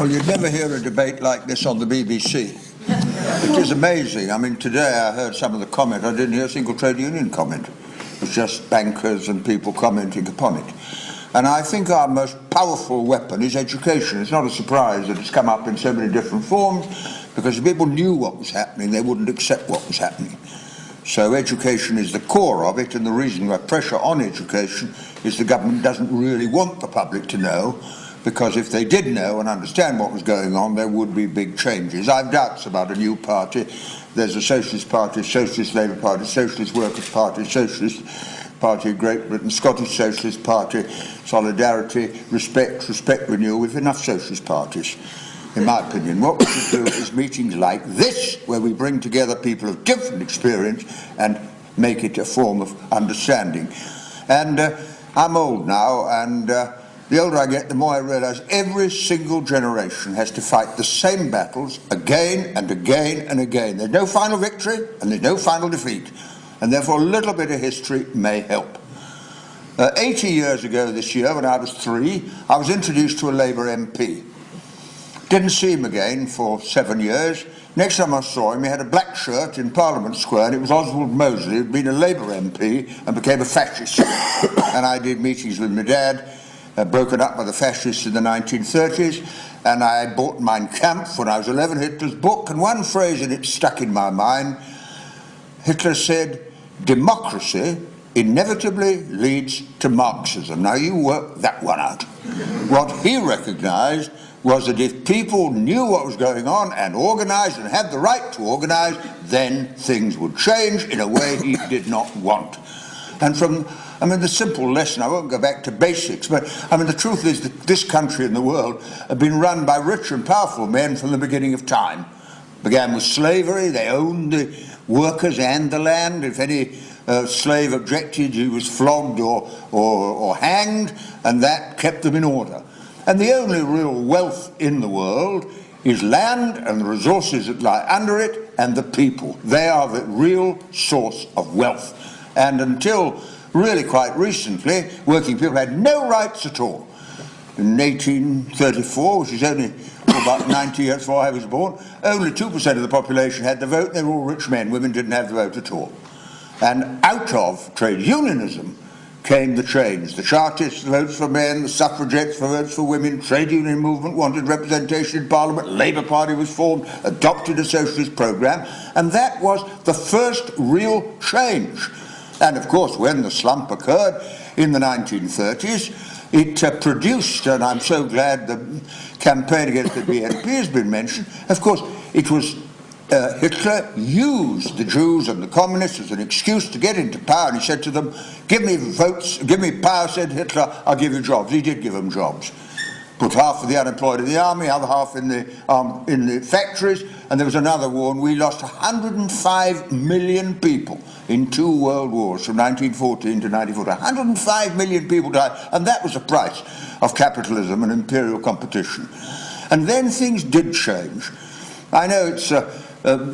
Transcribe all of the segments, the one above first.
Well, you'd never hear a debate like this on the BBC. It is amazing. I mean, today I heard some of the comment. I didn't hear a single trade union comment. It was just bankers and people commenting upon it. And I think our most powerful weapon is education. It's not a surprise that it's come up in so many different forms, because if people knew what was happening, they wouldn't accept what was happening. So education is the core of it, and the reason why pressure on education is the government doesn't really want the public to know, because if they did know and understand what was going on, there would be big changes. I have doubts about a new party. There's a Socialist Party, Socialist Labour Party, Socialist Workers' Party, Socialist Party of Great Britain, Scottish Socialist Party, Solidarity, Respect Renewal. We've enough Socialist parties, in my opinion. What we should do is meetings like this, where we bring together people of different experience and make it a form of understanding. And I'm old now, and the older I get, the more I realise every single generation has to fight the same battles again and again and again. There's no final victory and there's no final defeat, and therefore a little bit of history may help. 80 years ago this year, when I was 3, I was introduced to a Labour MP. Didn't see him again for 7 years. Next time I saw him, he had a black shirt in Parliament Square, and it was Oswald Mosley, who'd been a Labour MP and became a fascist. And I did meetings with my dad, broken up by the fascists in the 1930s, and I bought Mein Kampf when I was 11, Hitler's book, and one phrase in it stuck in my mind. Hitler said, "Democracy inevitably leads to Marxism." Now you work that one out. What he recognised was that if people knew what was going on and organised and had the right to organise, then things would change in a way he did not want. And the simple lesson, I won't go back to basics, but the truth is that this country and the world have been run by rich and powerful men from the beginning of time. Began with slavery. They owned the workers and the land. If any slave objected, he was flogged or hanged, and that kept them in order. And the only real wealth in the world is land and the resources that lie under it and the people. They are the real source of wealth. And until really quite recently, working people had no rights at all. In 1834, which is only about 90 years before I was born, only 2% of the population had the vote. They were all rich men. Women didn't have the vote at all. And out of trade unionism came the change. The Chartists, votes for men, the suffragettes, votes for women, trade union movement wanted representation in Parliament, Labour Party was formed, adopted a socialist programme, and that was the first real change. And of course, when the slump occurred in the 1930s, it produced, and I'm so glad the campaign against the BNP has been mentioned, of course, it was Hitler used the Jews and the communists as an excuse to get into power, and he said to them, "Give me votes, give me power," said Hitler, "I'll give you jobs." He did give them jobs. Put half of the unemployed in the army, other half in the factories, and there was another war, and we lost 105 million people in 2 world wars from 1914 to 1940. 105 million people died, and that was the price of capitalism and imperial competition. And then things did change. I know it's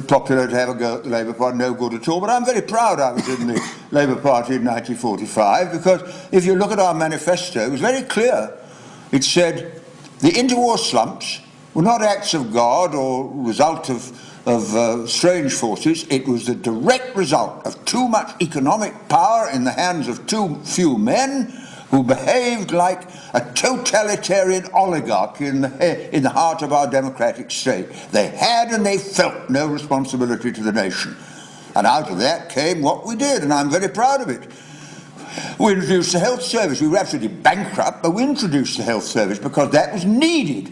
popular to have a go at the Labour Party, no good at all, but I'm very proud I was in the Labour Party in 1945, because if you look at our manifesto, it was very clear. It said the interwar slumps were not acts of God or result of strange forces. It was the direct result of too much economic power in the hands of too few men who behaved like a totalitarian oligarchy in the heart of our democratic state. They had and they felt no responsibility to the nation. And out of that came what we did, and I'm very proud of it. We introduced the health service. We were absolutely bankrupt, but we introduced the health service because that was needed.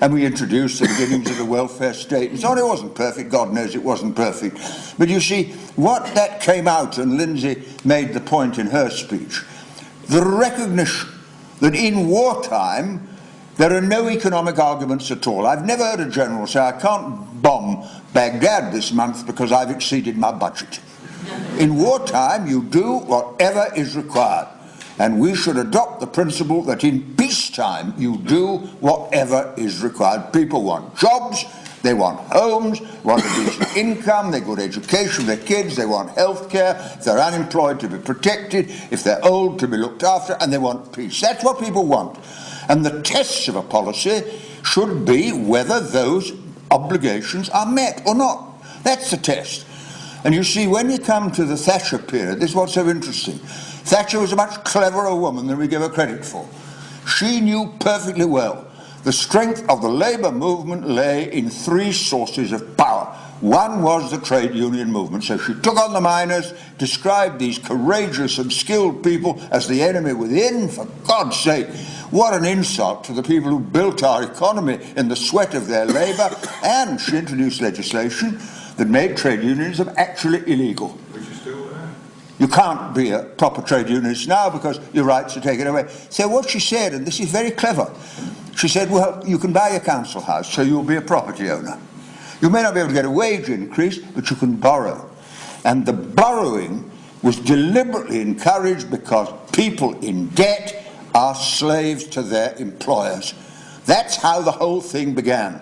And we introduced the beginnings of the welfare state. And so it wasn't perfect. God knows it wasn't perfect. But you see, what that came out, and Lindsay made the point in her speech, the recognition that in wartime there are no economic arguments at all. I've never heard a general say, "I can't bomb Baghdad this month because I've exceeded my budget." In wartime, you do whatever is required. And we should adopt the principle that in peacetime, you do whatever is required. People want jobs, they want homes, want a decent income, they want education for their kids, they want health care, if they're unemployed to be protected, if they're old to be looked after, and they want peace. That's what people want. And the tests of a policy should be whether those obligations are met or not. That's the test. And you see, when you come to the Thatcher period, this is what's so interesting. Thatcher was a much cleverer woman than we give her credit for. She knew perfectly well the strength of the Labour movement lay in three sources of power. One was the trade union movement. So she took on the miners, described these courageous and skilled people as the enemy within. For God's sake, what an insult to the people who built our economy in the sweat of their labour. And she introduced legislation that made trade unionism actually illegal. Which is still there. You can't be a proper trade unionist now because your rights are taken away. So what she said, and this is very clever, she said, well, you can buy a council house, so you'll be a property owner. You may not be able to get a wage increase, but you can borrow. And the borrowing was deliberately encouraged because people in debt are slaves to their employers. That's how the whole thing began.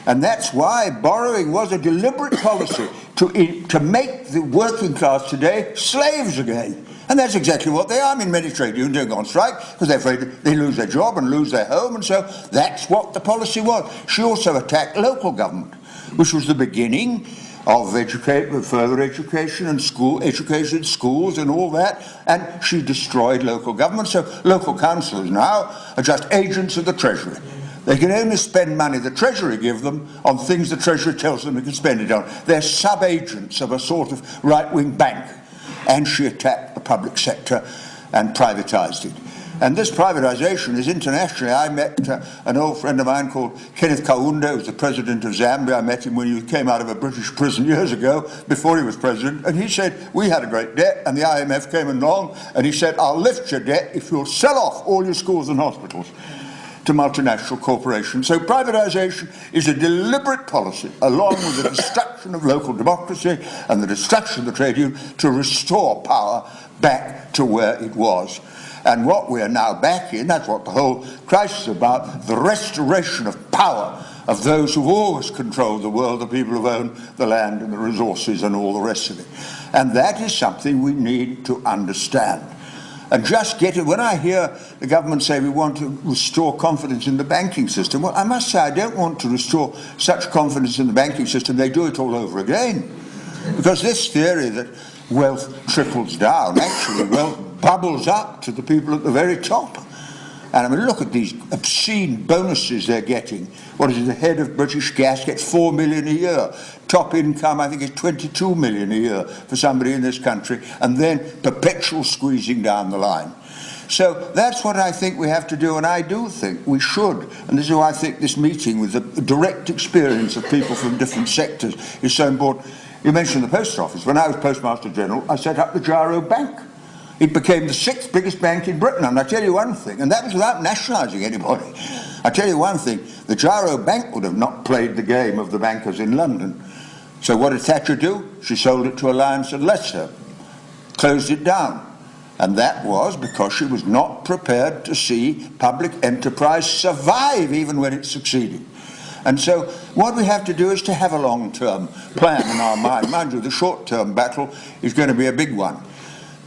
And that's why borrowing was a deliberate policy to make the working class today slaves again. And that's exactly what they are. I mean, many trade unions don't go on strike because they're afraid they lose their job and lose their home, and so that's what the policy was. She also attacked local government, which was the beginning of further education and education in schools and all that, and she destroyed local government. So local councillors now are just agents of the Treasury. They can only spend money the Treasury give them on things the Treasury tells them they can spend it on. They're sub-agents of a sort of right-wing bank. And she attacked the public sector and privatised it. And this privatisation is internationally. I met an old friend of mine called Kenneth Kaunda, who was the president of Zambia. I met him when he came out of a British prison years ago, before he was president. And he said, we had a great debt, and the IMF came along, and he said, I'll lift your debt if you'll sell off all your schools and hospitals to multinational corporations. So privatisation is a deliberate policy, along with the destruction of local democracy and the destruction of the trade union, to restore power back to where it was. And what we are now back in, that's what the whole crisis is about, the restoration of power of those who've always controlled the world, the people who've owned the land and the resources and all the rest of it. And that is something we need to understand. And just get it. When I hear the government say we want to restore confidence in the banking system, well, I must say I don't want to restore such confidence in the banking system. They do it all over again. Because this theory that wealth trickles down, actually wealth bubbles up to the people at the very top. And I mean, look at these obscene bonuses they're getting. What is it, the head of British Gas gets $4 million a year. Top income, I think, is $22 million a year for somebody in this country. And then perpetual squeezing down the line. So that's what I think we have to do, and I do think we should. And this is why I think this meeting with the direct experience of people from different sectors is so important. You mentioned the Post Office. When I was Postmaster General, I set up the Gyro Bank. It became the 6th biggest bank in Britain, and I tell you one thing, and that was without nationalising anybody. I tell you one thing, the Gyro Bank would have not played the game of the bankers in London. So what did Thatcher do? She sold it to Alliance and Leicester, closed it down. And that was because she was not prepared to see public enterprise survive even when it succeeded. And so what we have to do is to have a long-term plan in our mind. Mind you, the short-term battle is going to be a big one.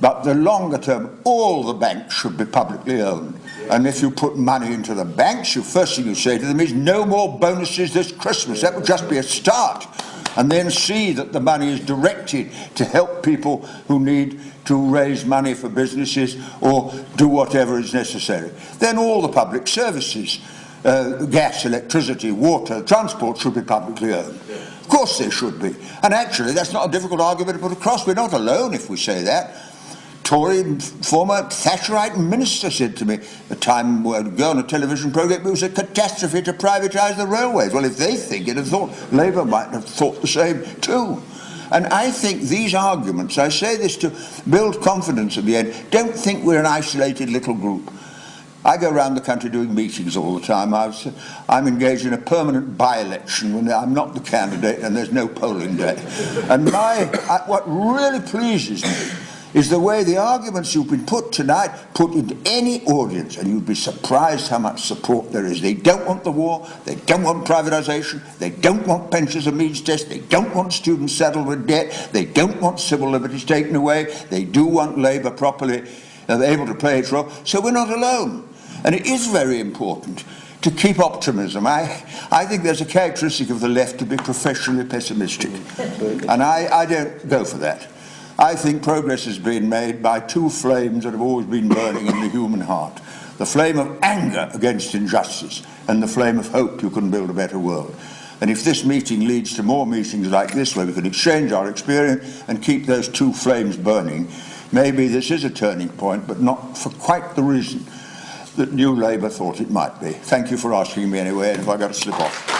But the longer term, all the banks should be publicly owned. And if you put money into the banks, the first thing you say to them is no more bonuses this Christmas. That would just be a start. And then see that the money is directed to help people who need to raise money for businesses or do whatever is necessary. Then all the public services, gas, electricity, water, transport should be publicly owned. Of course they should be. And actually that's not a difficult argument to put across. We're not alone if we say that. Tory former Thatcherite minister said to me a time we would go on a television programme, it was a catastrophe to privatise the railways. Well, if they think it, I thought Labour might have thought the same too. And I think these arguments, I say this to build confidence at the end, don't think we're an isolated little group. I go around the country doing meetings all the time. I'm engaged in a permanent by-election when I'm not the candidate and there's no polling day. And what really pleases me is the way the arguments you've been put tonight put into any audience, and you'd be surprised how much support there is. They don't want the war, they don't want privatisation, they don't want pensions and means tests, they don't want students saddled with debt, they don't want civil liberties taken away, they do want Labour properly able to play its role. So we're not alone. And it is very important to keep optimism. I think there's a characteristic of the left to be professionally pessimistic, and I don't go for that. I think progress has been made by two flames that have always been burning in the human heart: the flame of anger against injustice and the flame of hope you can build a better world. And if this meeting leads to more meetings like this, where we can exchange our experience and keep those two flames burning, maybe this is a turning point, but not for quite the reason that New Labour thought it might be. Thank you for asking me anyway, and if I got to slip off.